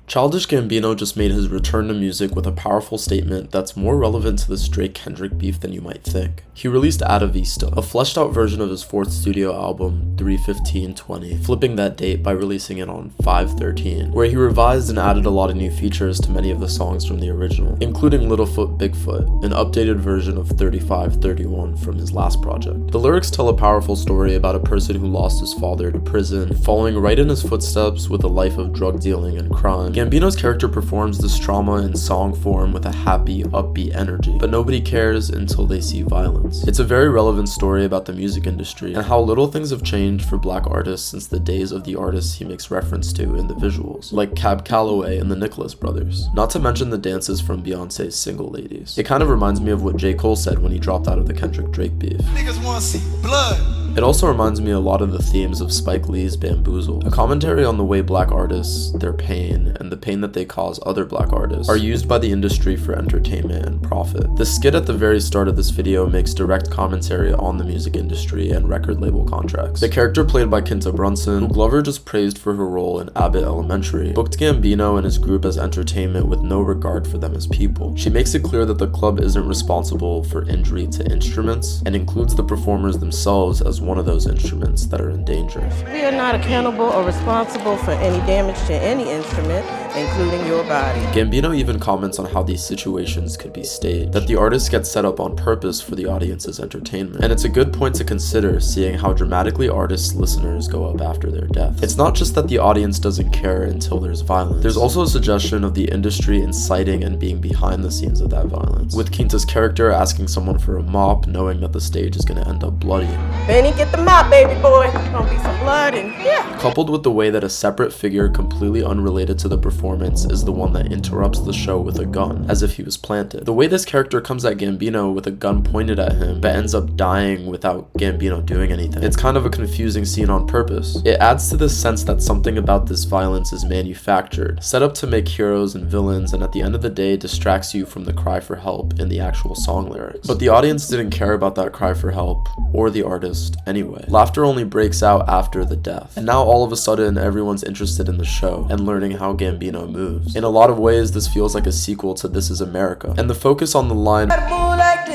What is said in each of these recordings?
Childish Gambino just made his return to music with a powerful statement that's more relevant to this Drake-Kendrick beef than you might think. He released Ada Vista, a fleshed out version of his fourth studio album, 3/15/20, flipping that date by releasing it on 5/13, where he revised and added a lot of new features to many of the songs from the original, including Littlefoot Bigfoot, an updated version of 3531 from his last project. The lyrics tell a powerful story about a person who lost his father to prison, following right in his footsteps with a life of drug dealing and crime. Gambino's character performs this trauma in song form with a happy, upbeat energy, but nobody cares until they see violence. It's a very relevant story about the music industry and how little things have changed for black artists since the days of the artists he makes reference to in the visuals, like Cab Calloway and the Nicholas brothers. Not to mention the dances from Beyonce's Single Ladies. It kind of reminds me of what J. Cole said when he dropped out of the Kendrick Drake beef. Niggas wanna see blood. It also reminds me a lot of the themes of Spike Lee's Bamboozle, a commentary on the way black artists, their pain, and the pain that they cause other black artists, are used by the industry for entertainment and profit. The skit at the very start of this video makes direct commentary on the music industry and record label contracts. The character played by Kinta Brunson, who Glover just praised for her role in Abbott Elementary, booked Gambino and his group as entertainment with no regard for them as people. She makes it clear that the club isn't responsible for injury to instruments, and includes the performers themselves as one of those instruments that are in danger. We are not accountable or responsible for any damage to any instrument, including your body. Gambino even comments on how these situations could be staged, that the artists get set up on purpose for the audience's entertainment. And it's a good point to consider, seeing how dramatically artists' listeners go up after their death. It's not just that the audience doesn't care until there's violence. There's also a suggestion of the industry inciting and being behind the scenes of that violence, with Kinta's character asking someone for a mop, knowing that the stage is going to end up bloody. Benny, get the mop, baby boy. There's gonna be some blood in here. Coupled with the way that a separate figure completely unrelated to the performance is the one that interrupts the show with a gun, as if he was planted. The way this character comes at Gambino with a gun pointed at him, but ends up dying without Gambino doing anything. It's kind of a confusing scene on purpose. It adds to this sense that something about this violence is manufactured, set up to make heroes and villains, and at the end of the day distracts you from the cry for help in the actual song lyrics. But the audience didn't care about that cry for help, or the artist anyway. Laughter only breaks out after the death. And now all of a sudden everyone's interested in the show and learning how Gambino moves. In a lot of ways this feels like a sequel to This Is America. And the focus on the line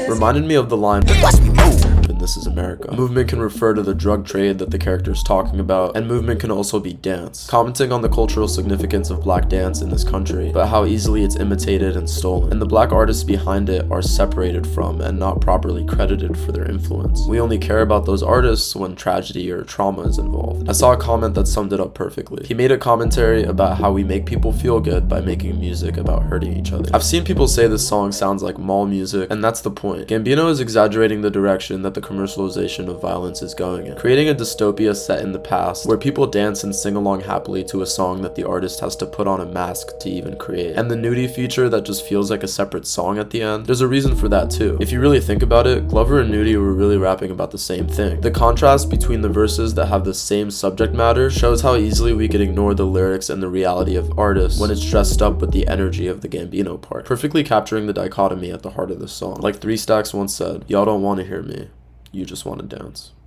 reminded me of the line in This Is America. Movement can refer to the drug trade that the character is talking about, and movement can also be dance, commenting on the cultural significance of black dance in this country, but how easily it's imitated and stolen, and the black artists behind it are separated from and not properly credited for their influence. We only care about those artists when tragedy or trauma is involved. I saw a comment that summed it up perfectly. He made a commentary about how we make people feel good by making music about hurting each other. I've seen people say this song sounds like mall music, and that's the point. Gambino is exaggerating the direction that the commercialization of violence is going in, creating a dystopia set in the past where people dance and sing along happily to a song that the artist has to put on a mask to even create. And the nudie feature that just feels like a separate song at the end, there's a reason for that too. If you really think about it, Glover and Nudie were really rapping about the same thing. The contrast between the verses that have the same subject matter shows how easily we can ignore the lyrics and the reality of artists when it's dressed up with the energy of the Gambino part, perfectly capturing the dichotomy at the heart of the song. Like 3 Stacks once said, "Y'all don't want to hear me, you just want to dance."